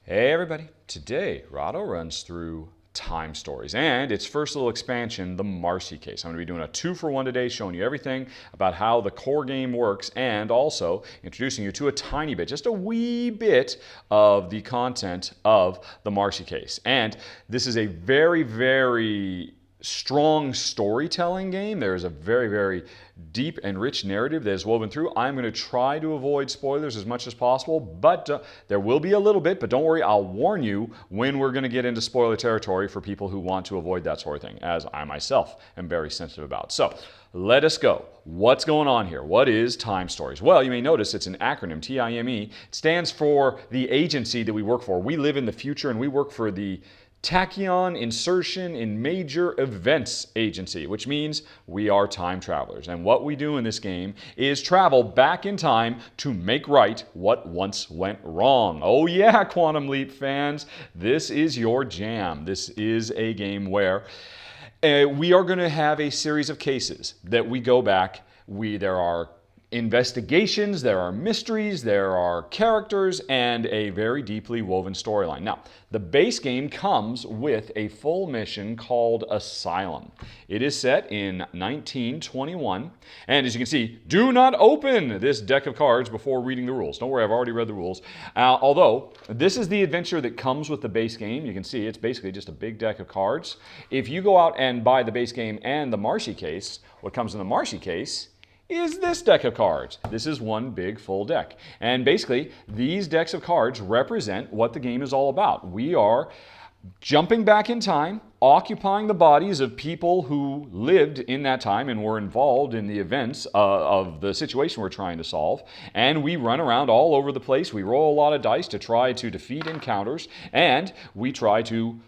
Hey everybody, today Rado runs through Time Stories and its first little expansion, the Marcy case. I'm going to be doing a 2-for-1 today, showing you everything about how the core game works and also introducing you to a tiny bit, just a wee bit of the content of the Marcy case. And this is a very strong storytelling game. There's a very deep and rich narrative that is woven through. I'm going to try to avoid spoilers as much as possible, but there will be a little bit, but don't worry, I'll warn you when we're going to get into spoiler territory for people who want to avoid that sort of thing, as I myself am very sensitive about. So let us go. What's going on here? What is Time Stories? Well, you may notice it's an acronym, T.I.M.E. It stands for the agency that we work for. We live in the future and we work for the Tachyon Insertion in Major Events Agency, which means we are time travelers. And what we do in this game is travel back in time to make right what once went wrong. Oh yeah, Quantum Leap fans, this is your jam. This is a game where we are going to have a series of cases that we go back. There are investigations, there are mysteries, there are characters, and a very deeply woven storyline. Now, the base game comes with a full mission called Asylum. It is set in 1921, and as you can see, do not open this deck of cards before reading the rules. Don't worry, I've already read the rules. Although, this is the adventure that comes with the base game. You can see it's basically just a big deck of cards. If you go out and buy the base game and the Marcy case, what comes in the Marcy case is this deck of cards. This is one big full deck. And basically, these decks of cards represent what the game is all about. We are jumping back in time, occupying the bodies of people who lived in that time and were involved in the events of the situation we're trying to solve. And we run around all over the place. We roll a lot of dice to try to defeat encounters, and we try to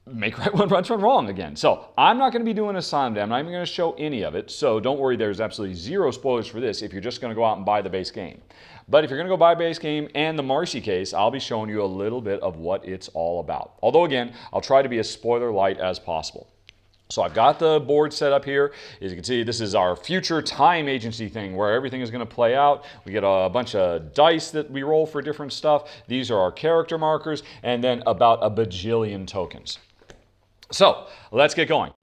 make right one runs from wrong again. So I'm not going to be doing Asylum today. I'm not even going to show any of it. So don't worry, there's absolutely zero spoilers for this if you're just going to go out and buy the base game. But if you're going to go buy base game and the Marcy case, I'll be showing you a little bit of what it's all about. Although again, I'll try to be as spoiler light as possible. So I've got the board set up here. As you can see, this is our future time agency thing where everything is going to play out. We get a bunch of dice that we roll for different stuff. These are our character markers, and then about a bajillion tokens. So let's get going.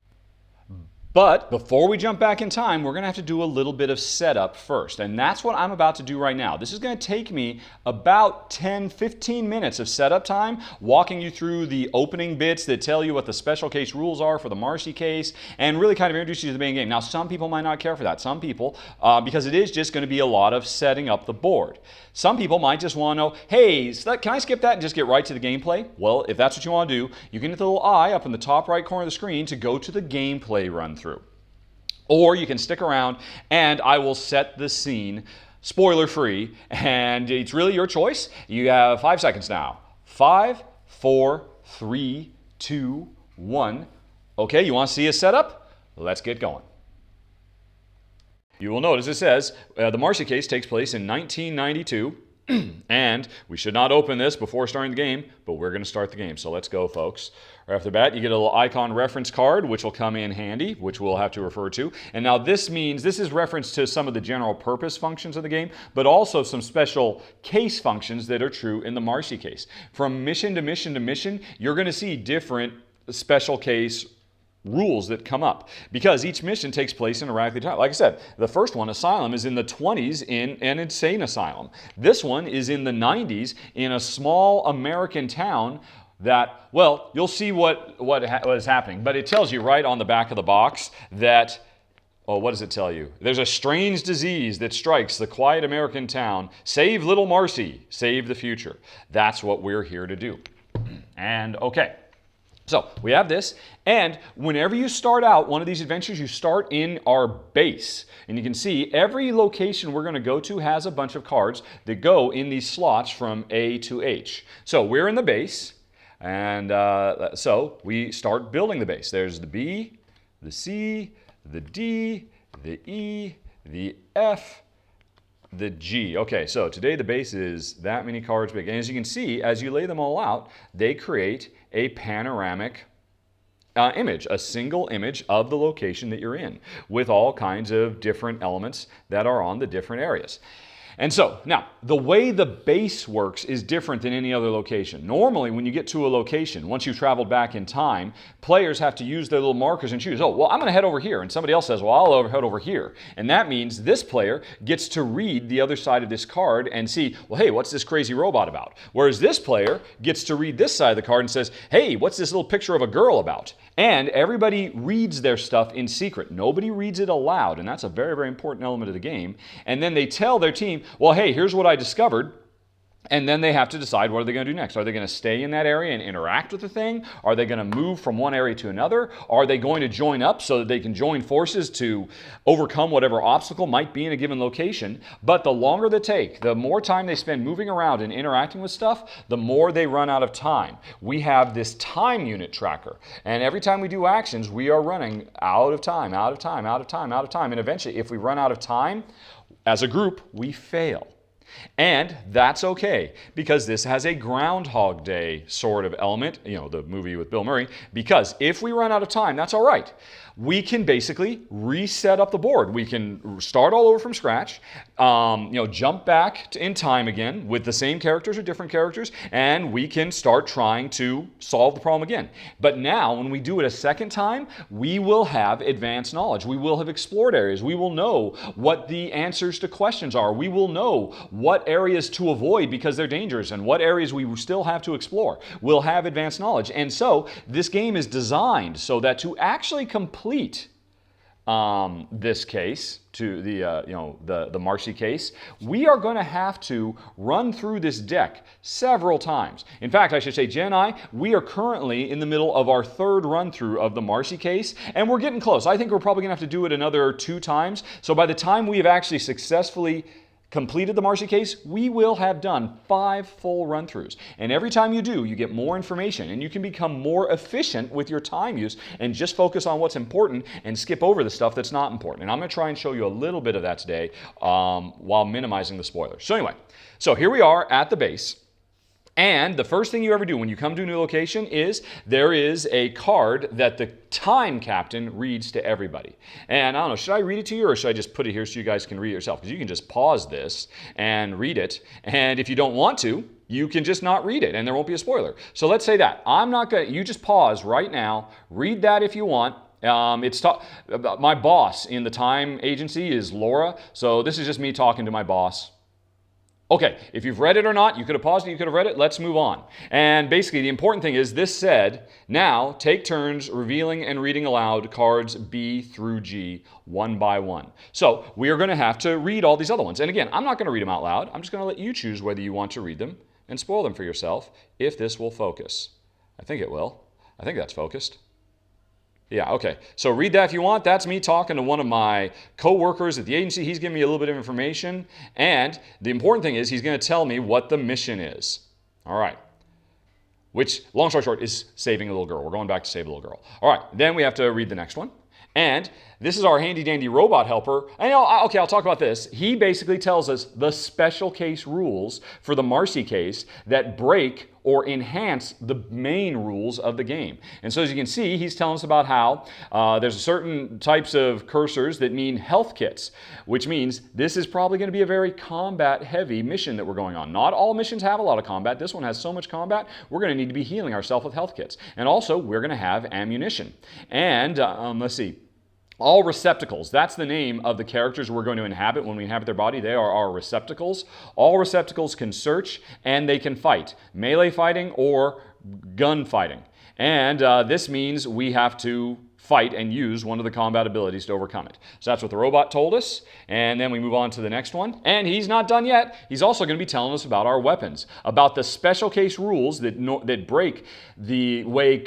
But before we jump back in time, we're going to have to do a little bit of setup first. And that's what I'm about to do right now. This is going to take me about 10-15 minutes of setup time, walking you through the opening bits that tell you what the special case rules are for the Marcy case, and really kind of introduce you to the main game. Now, some people might not care for that. Some people, because it is just going to be a lot of setting up the board. Some people might just want to know, hey, can I skip that and just get right to the gameplay? Well, if that's what you want to do, you can hit the little eye up in the top right corner of the screen to go to the gameplay run through. Or you can stick around and I will set the scene spoiler free, and it's really your choice. You have 5 seconds now. 5, 4, 3, 2, 1. Okay, you want to see a setup? Let's get going. You will notice it says the Marcy case takes place in 1992, and we should not open this before starting the game, but we're going to start the game. So let's go, folks. Right off the bat, you get a little icon reference card, which will come in handy, which we'll have to refer to. And now this means, this is reference to some of the general purpose functions of the game, but also some special case functions that are true in the Marcy case. From mission to mission to mission, you're going to see different special case rules that come up because each mission takes place in a radically time. Like I said, the first one, Asylum, is in the 20s in an insane asylum. This one is in the 90s in a small American town that, well, you'll see what is happening, but it tells you right on the back of the box that, oh, what does it tell you? There's a strange disease that strikes the quiet American town. Save little Marcy, save the future. That's what we're here to do. And okay. So we have this, and whenever you start out one of these adventures, you start in our base. And you can see every location we're going to go to has a bunch of cards that go in these slots from A to H. So we're in the base, and so we start building the base. There's the B, the C, the D, the E, the F, the G. Okay, so today the base is that many cards big. And as you can see, as you lay them all out, they create a panoramic image, a single image of the location that you're in with all kinds of different elements that are on the different areas. And so, now, the way the base works is different than any other location. Normally, when you get to a location, once you've traveled back in time, players have to use their little markers and choose, oh, well, I'm going to head over here. And somebody else says, well, I'll head over here. And that means this player gets to read the other side of this card and see, well, hey, what's this crazy robot about? Whereas this player gets to read this side of the card and says, hey, what's this little picture of a girl about? And everybody reads their stuff in secret. Nobody reads it aloud, and that's a very, very important element of the game. And then they tell their team, well, hey, here's what I discovered. And then they have to decide what are they going to do next. Are they going to stay in that area and interact with the thing? Are they going to move from one area to another? Are they going to join up so that they can join forces to overcome whatever obstacle might be in a given location? But the longer they take, the more time they spend moving around and interacting with stuff, the more they run out of time. We have this time unit tracker. And every time we do actions, we are running out of time, out of time, out of time, out of time. And eventually, if we run out of time, as a group, we fail. And that's okay, because this has a Groundhog Day sort of element, you know, the movie with Bill Murray, because if we run out of time, that's all right. We can basically reset up the board. We can start all over from scratch, jump back in time again with the same characters or different characters, and we can start trying to solve the problem again. But now, when we do it a second time, we will have advanced knowledge. We will have explored areas. We will know what the answers to questions are. We will know what areas to avoid because they're dangerous and what areas we still have to explore. We'll have advanced knowledge. And so, this game is designed so that to actually complete this case, to the Marcy case, we are going to have to run through this deck several times. In fact, I should say, Jen and I, we are currently in the middle of our third run through of the Marcy case, and we're getting close. I think we're probably going to have to do it another 2 times. So by the time we have actually successfully completed the Marcy case, we will have done 5 full run-throughs. And every time you do, you get more information and you can become more efficient with your time use and just focus on what's important and skip over the stuff that's not important. And I'm going to try and show you a little bit of that today while minimizing the spoilers. So anyway, so here we are at the base. And the first thing you ever do when you come to a new location is there is a card that the time captain reads to everybody. And I don't know, should I read it to you or should I just put it here so you guys can read it yourself? Because you can just pause this and read it. And if you don't want to, you can just not read it and there won't be a spoiler. So let's say that. I'm not going to, you just pause right now, read that if you want. My boss in the T.I.M.E Agency is Laura. So this is just me talking to my boss. Okay, if you've read it or not, you could have paused it, you could have read it, let's move on. And basically the important thing is this said, now take turns revealing and reading aloud cards B through G one by one. So we are going to have to read all these other ones. And again, I'm not going to read them out loud. I'm just going to let you choose whether you want to read them and spoil them for yourself if this will focus. I think it will. I think that's focused. Yeah, okay. So read that if you want. That's me talking to one of my co-workers at the agency. He's giving me a little bit of information. And the important thing is he's going to tell me what the mission is. All right. Which, long story short, is saving a little girl. We're going back to save a little girl. All right. Then we have to read the next one. And this is our handy-dandy robot helper. I'll talk about this. He basically tells us the special case rules for the Marcy case that break or enhance the main rules of the game. And so as you can see, he's telling us about how there's certain types of cursors that mean health kits, which means this is probably going to be a very combat-heavy mission that we're going on. Not all missions have a lot of combat. This one has so much combat, we're going to need to be healing ourselves with health kits. And also, we're going to have ammunition. And let's see. All receptacles, that's the name of the characters we're going to inhabit when we inhabit their body. They are our receptacles. All receptacles can search and they can fight. Melee fighting or gun fighting. And this means we have to fight and use one of the combat abilities to overcome it. So that's what the robot told us. And then we move on to the next one. And he's not done yet. He's also going to be telling us about our weapons, about the special case rules that break the way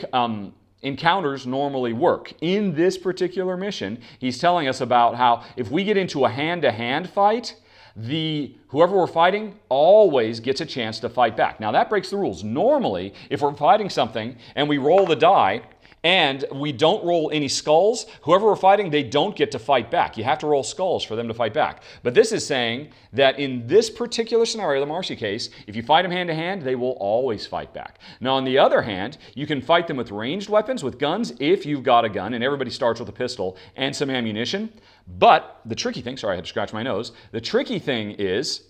encounters normally work. In this particular mission, he's telling us about how if we get into a hand-to-hand fight, whoever we're fighting always gets a chance to fight back. Now that breaks the rules. Normally, if we're fighting something and we roll the die, and we don't roll any skulls, whoever we're fighting, they don't get to fight back. You have to roll skulls for them to fight back. But this is saying that in this particular scenario, the Marcy case, if you fight them hand-to-hand, they will always fight back. Now, on the other hand, you can fight them with ranged weapons, with guns, if you've got a gun, and everybody starts with a pistol and some ammunition. But the tricky thing, sorry, I had to scratch my nose. The tricky thing is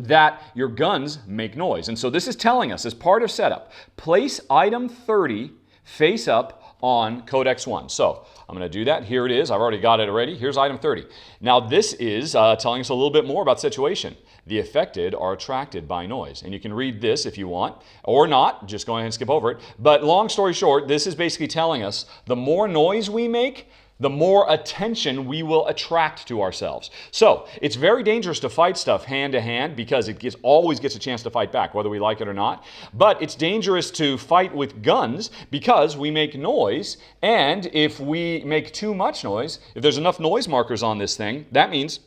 that your guns make noise. And so this is telling us, as part of setup, place item 30 face up on Codex 1. So I'm going to do that. Here it is. I've already got it already. Here's item 30. Now this is telling us a little bit more about the situation. The affected are attracted by noise. And you can read this if you want, or not. Just go ahead and skip over it. But long story short, this is basically telling us the more noise we make, the more attention we will attract to ourselves. So it's very dangerous to fight stuff hand to hand because it always gets a chance to fight back, whether we like it or not. But it's dangerous to fight with guns because we make noise, and if we make too much noise, if there's enough noise markers on this thing, that means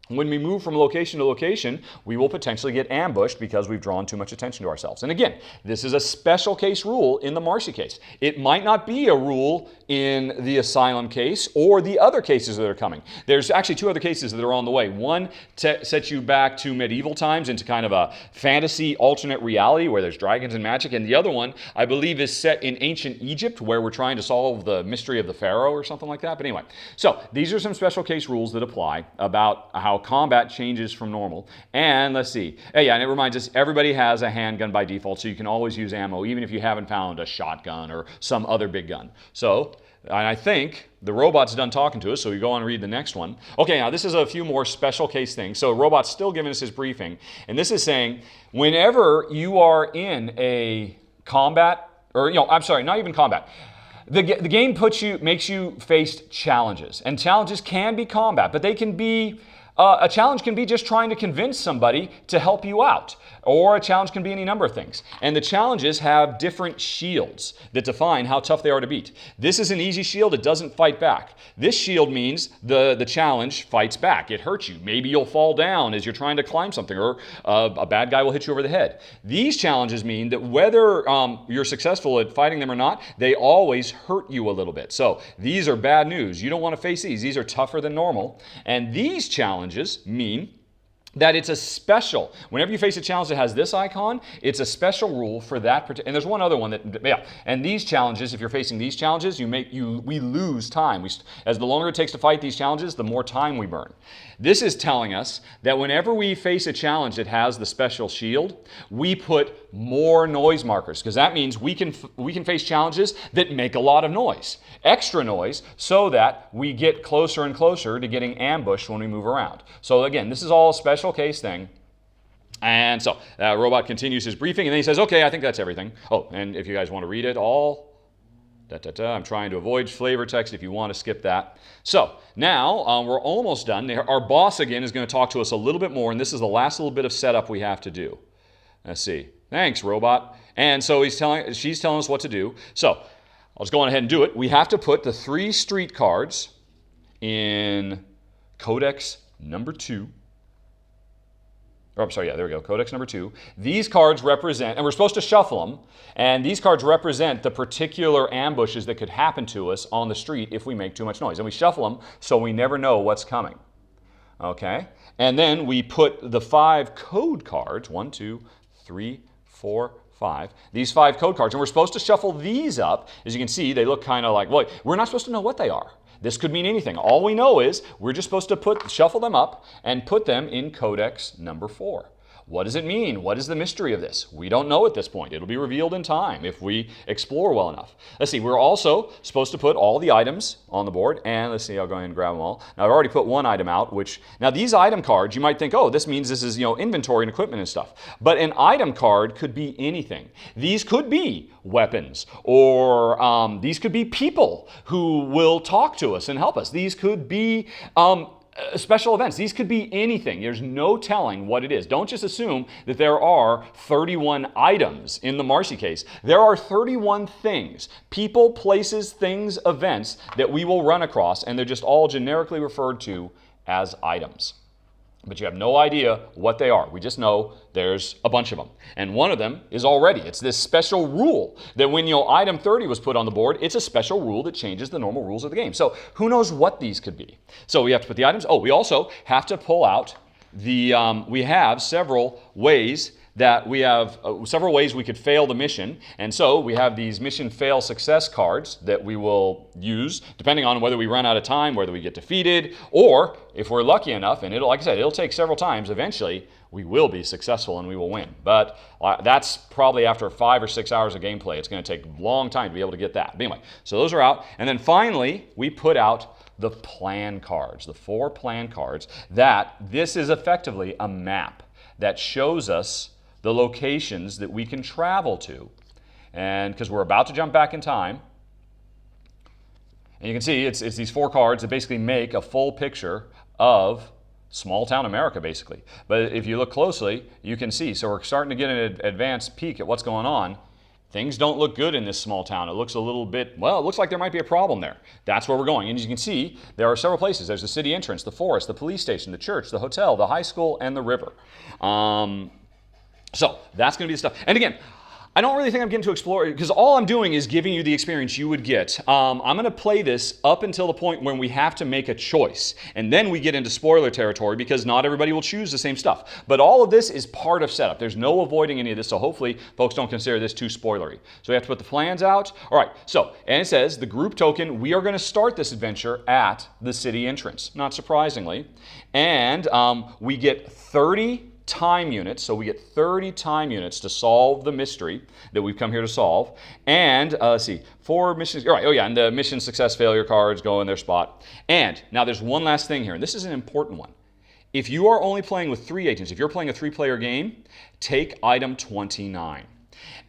when we move from location to location, we will potentially get ambushed because we've drawn too much attention to ourselves. And again, this is a special case rule in the Marcy case. It might not be a rule in the Asylum case or the other cases that are coming. There's actually two other cases that are on the way. One sets you back to medieval times into kind of a fantasy alternate reality where there's dragons and magic. And the other one, I believe, is set in ancient Egypt where we're trying to solve the mystery of the Pharaoh or something like that. But anyway, so these are some special case rules that apply about how combat changes from normal. And let's see. Yeah, and it reminds us everybody has a handgun by default, so you can always use ammo even if you haven't found a shotgun or some other big gun. So, and I think the robot's done talking to us, so we go on and read the next one. Okay, now this is a few more special case things. So robot's still giving us his briefing, and this is saying whenever you are in a combat, or I'm sorry, not even combat. The game makes you face challenges, and challenges can be combat, but they can be a challenge can be just trying to convince somebody to help you out, or a challenge can be any number of things. And the challenges have different shields that define how tough they are to beat. This is an easy shield. It doesn't fight back. This shield means the challenge fights back. It hurts you. Maybe you'll fall down as you're trying to climb something, or a bad guy will hit you over the head. These challenges mean that whether you're successful at fighting them or not, they always hurt you a little bit. So these are bad news. You don't want to face these. These are tougher than normal. And these challenges mean that it's a special, whenever you face a challenge that has this icon, it's a special rule for that particular, and there's one other one that, and these challenges, if you're facing these challenges, we lose time. As the longer it takes to fight these challenges, the more time we burn. This is telling us that whenever we face a challenge that has the special shield, we put more noise markers, because that means we can face challenges that make a lot of noise, extra noise, so that we get closer and closer to getting ambushed when we move around. So again, this is all a special case thing. And so robot continues his briefing, and then he says, okay, I think that's everything. Oh, and if you guys want to read it all, I'm trying to avoid flavor text if you want to skip that. So now we're almost done. Our boss again is going to talk to us a little bit more, and this is the last little bit of setup we have to do. Let's see. Thanks, robot. And so she's telling us what to do. So I'll just go on ahead and do it. We have to put the 3 street cards in Codex number 2. Oh, I'm sorry, yeah, there we go, Codex number 2. These cards represent, and we're supposed to shuffle them, and these cards represent the particular ambushes that could happen to us on the street if we make too much noise. And we shuffle them so we never know what's coming. Okay? And then we put the 5 code cards, 1, 2, 3, 4, 5. These 5 code cards, and we're supposed to shuffle these up. As you can see, they look kind of like, well, we're not supposed to know what they are. This could mean anything. All we know is we're just supposed to shuffle them up and put them in Codex number 4. What does it mean? What is the mystery of this? We don't know at this point. It'll be revealed in time if we explore well enough. Let's see, we're also supposed to put all the items on the board, and let's see, I'll go ahead and grab them all. Now, I've already put one item out, now these item cards, you might think, oh, this means this is, inventory and equipment and stuff. But an item card could be anything. These could be weapons, or these could be people who will talk to us and help us. These could be special events. These could be anything. There's no telling what it is. Don't just assume that there are 31 items in the Marcy case. There are 31 things, people, places, things, events that we will run across, and they're just all generically referred to as items. But you have no idea what they are. We just know there's a bunch of them. And one of them is already. It's this special rule that when item 30 was put on the board, it's a special rule that changes the normal rules of the game. So who knows what these could be? So we have to put the items. Oh, we also have to pull out we have several ways we could fail the mission. And so we have these mission fail success cards that we will use depending on whether we run out of time, whether we get defeated, or if we're lucky enough, and like I said, it'll take several times, eventually we will be successful and we will win. But that's probably after 5 or 6 hours of gameplay. It's going to take a long time to be able to get that. But anyway, so those are out. And then finally, we put out the plan cards, the 4 plan cards, that this is effectively a map that shows us the locations that we can travel to. And because we're about to jump back in time, and you can see it's these 4 cards that basically make a full picture of small town America, basically. But if you look closely, you can see, so we're starting to get an advanced peek at what's going on. Things don't look good in this small town. It looks a little bit, well, it looks like there might be a problem there. That's where we're going. And as you can see, there are several places. There's the city entrance, the forest, the police station, the church, the hotel, the high school, and the river. So that's going to be the stuff. And again, I don't really think I'm getting to explore, because all I'm doing is giving you the experience you would get. I'm going to play this up until the point when we have to make a choice. And then we get into spoiler territory, because not everybody will choose the same stuff. But all of this is part of setup. There's no avoiding any of this, so hopefully folks don't consider this too spoilery. So we have to put the plans out. All right, so, and it says, the group token, we are going to start this adventure at the city entrance, not surprisingly. And we get 30 time units, so we get 30 time units to solve the mystery that we've come here to solve. And let's see, 4 missions, all right, oh yeah, and the mission success failure cards go in their spot. And now there's one last thing here, and this is an important one. If you are only playing with 3 agents, if you're playing a 3-player game, take item 29.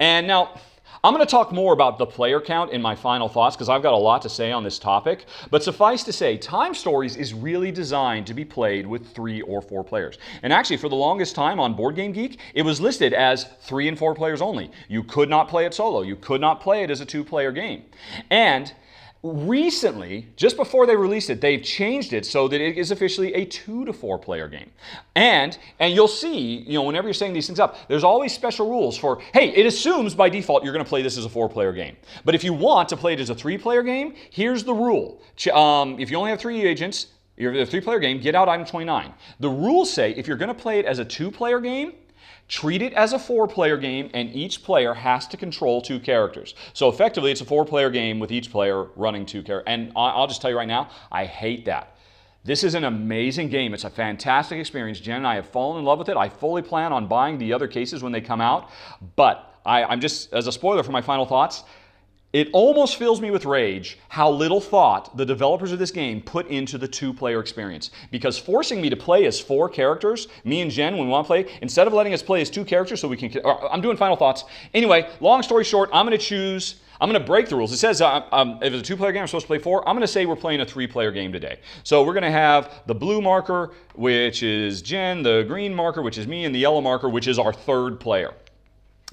And now, I'm going to talk more about the player count in my final thoughts, because I've got a lot to say on this topic. But suffice to say, Time Stories is really designed to be played with 3 or 4 players. And actually, for the longest time on Board Game Geek, it was listed as 3 and 4 players only. You could not play it solo. You could not play it as a 2-player game. And recently, just before they released it, they've changed it so that it is officially a 2 to 4 player game. And you'll see, whenever you're setting these things up, there's always special rules for, hey, it assumes by default you're going to play this as a 4-player game. But if you want to play it as a 3-player game, here's the rule. If you only have 3 agents, you're a 3-player game, get out item 29. The rules say if you're going to play it as a 2-player game, treat it as a 4-player game, and each player has to control 2 characters. So effectively, it's a 4-player game with each player running 2 characters. And I'll just tell you right now, I hate that. This is an amazing game. It's a fantastic experience. Jen and I have fallen in love with it. I fully plan on buying the other cases when they come out. But I'm just, as a spoiler for my final thoughts, it almost fills me with rage how little thought the developers of this game put into the 2-player experience. Because forcing me to play as 4 characters, me and Jen, when we want to play, instead of letting us play as 2 characters so we can... I'm doing final thoughts. Anyway, long story short, I'm going to break the rules. It says if it's a 2-player game, I'm supposed to play 4. I'm going to say we're playing a 3-player game today. So we're going to have the blue marker, which is Jen, the green marker, which is me, and the yellow marker, which is our 3rd player.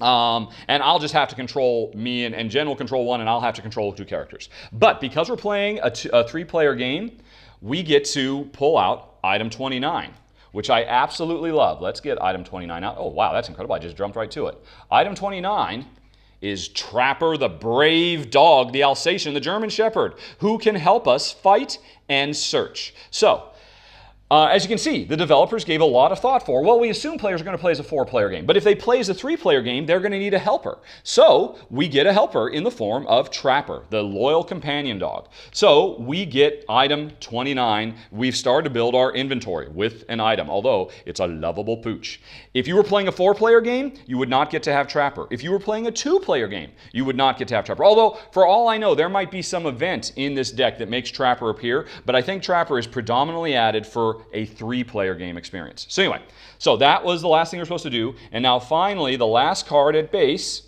And I'll just have to control me, and Jen will control 1, and I'll have to control 2 characters. But because we're playing a 3-player game, we get to pull out item 29, which I absolutely love. Let's get item 29 out. Oh, wow, that's incredible. I just jumped right to it. Item 29 is Trapper, the brave dog, the Alsatian, the German Shepherd, who can help us fight and search. So, as you can see, the developers gave a lot of thought for, well, we assume players are going to play as a 4-player game. But if they play as a 3-player game, they're going to need a helper. So we get a helper in the form of Trapper, the loyal companion dog. So we get item 29. We've started to build our inventory with an item, although it's a lovable pooch. If you were playing a 4-player game, you would not get to have Trapper. If you were playing a 2-player game, you would not get to have Trapper. Although, for all I know, there might be some event in this deck that makes Trapper appear, but I think Trapper is predominantly added for a 3-player game experience. So anyway, so that was the last thing we're supposed to do. And now finally, the last card at base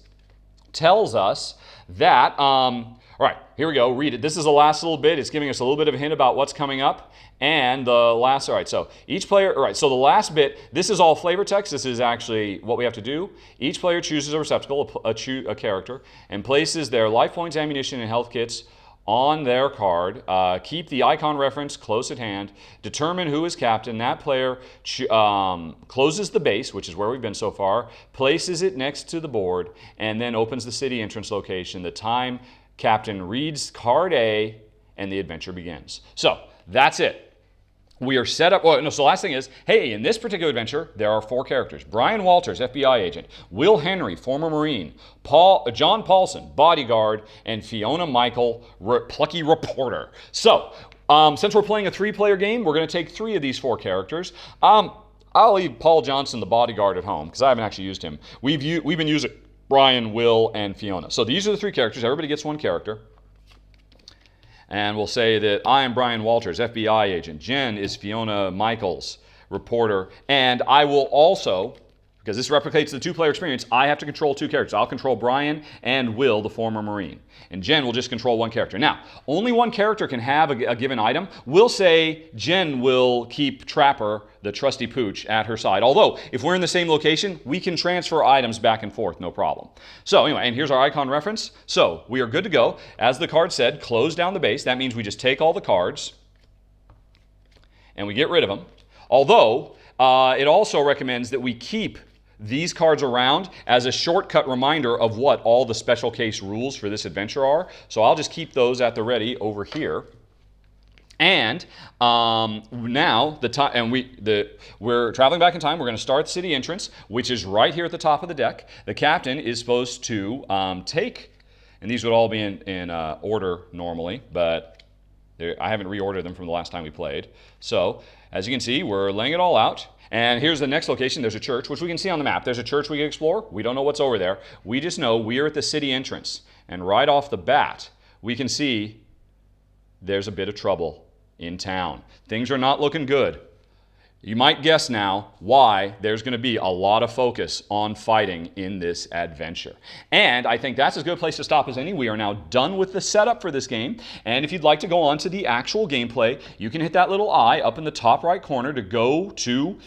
tells us that, all right, here we go, read it. This is the last little bit. It's giving us a little bit of a hint about what's coming up. And the last, all right, so each player, all right, so the last bit, this is all flavor text. This is actually what we have to do. Each player chooses a receptacle, a character, and places their life points, ammunition, and health kits on their card. Keep the icon reference close at hand. Determine who is captain. That player closes the base, which is where we've been so far, places it next to the board, and then opens the city entrance location. The time captain reads card A, and the adventure begins. So that's it. We are set up, well, no, so the last thing is, hey, in this particular adventure, there are 4 characters. Brian Walters, FBI agent. Will Henry, former Marine. John Paulson, bodyguard. And Fiona Michael, plucky reporter. So, since we're playing a 3-player game, we're going to take 3 of these 4 characters. I'll leave Paul Johnson, the bodyguard, at home because I haven't actually used him. We've been using Brian, Will, and Fiona. So these are the 3 characters. Everybody gets 1 character. And we'll say that I am Brian Walters, FBI agent. Jen is Fiona Michaels, reporter. And I will also, because this replicates the 2-player experience, I have to control 2 characters. I'll control Brian and Will, the former Marine. And Jen will just control 1 character. Now, only 1 character can have a given item. We'll say Jen will keep Trapper, the trusty pooch, at her side. Although, if we're in the same location, we can transfer items back and forth, no problem. So anyway, and here's our icon reference. So we are good to go. As the card said, close down the base. That means we just take all the cards and we get rid of them. Although, it also recommends that we keep these cards around as a shortcut reminder of what all the special case rules for this adventure are. So I'll just keep those at the ready over here. And now we're traveling back in time. We're going to start the city entrance, which is right here at the top of the deck. The captain is supposed to take, and these would all be in order normally, but I haven't reordered them from the last time we played. So as you can see, we're laying it all out. And here's the next location. There's a church, which we can see on the map. There's a church we can explore. We don't know what's over there. We just know we are at the city entrance. And right off the bat, we can see there's a bit of trouble in town. Things are not looking good. You might guess now why there's going to be a lot of focus on fighting in this adventure. And I think that's as good a place to stop as any. We are now done with the setup for this game. And if you'd like to go on to the actual gameplay, you can hit that little I up in the top right corner to go to,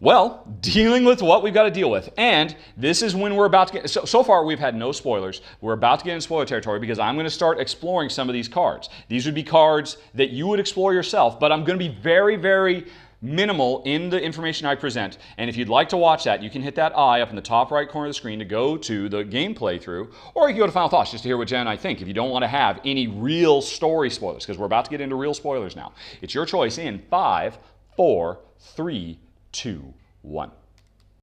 well, dealing with what we've got to deal with. And this is when we're about to get, so far we've had no spoilers. We're about to get in spoiler territory because I'm going to start exploring some of these cards. These would be cards that you would explore yourself, but I'm going to be very, very minimal in the information I present. And if you'd like to watch that, you can hit that I up in the top right corner of the screen to go to the game playthrough, or you can go to Final Thoughts just to hear what Jen and I think if you don't want to have any real story spoilers, because we're about to get into real spoilers now. It's your choice in 5, 4, 3, 2, 1.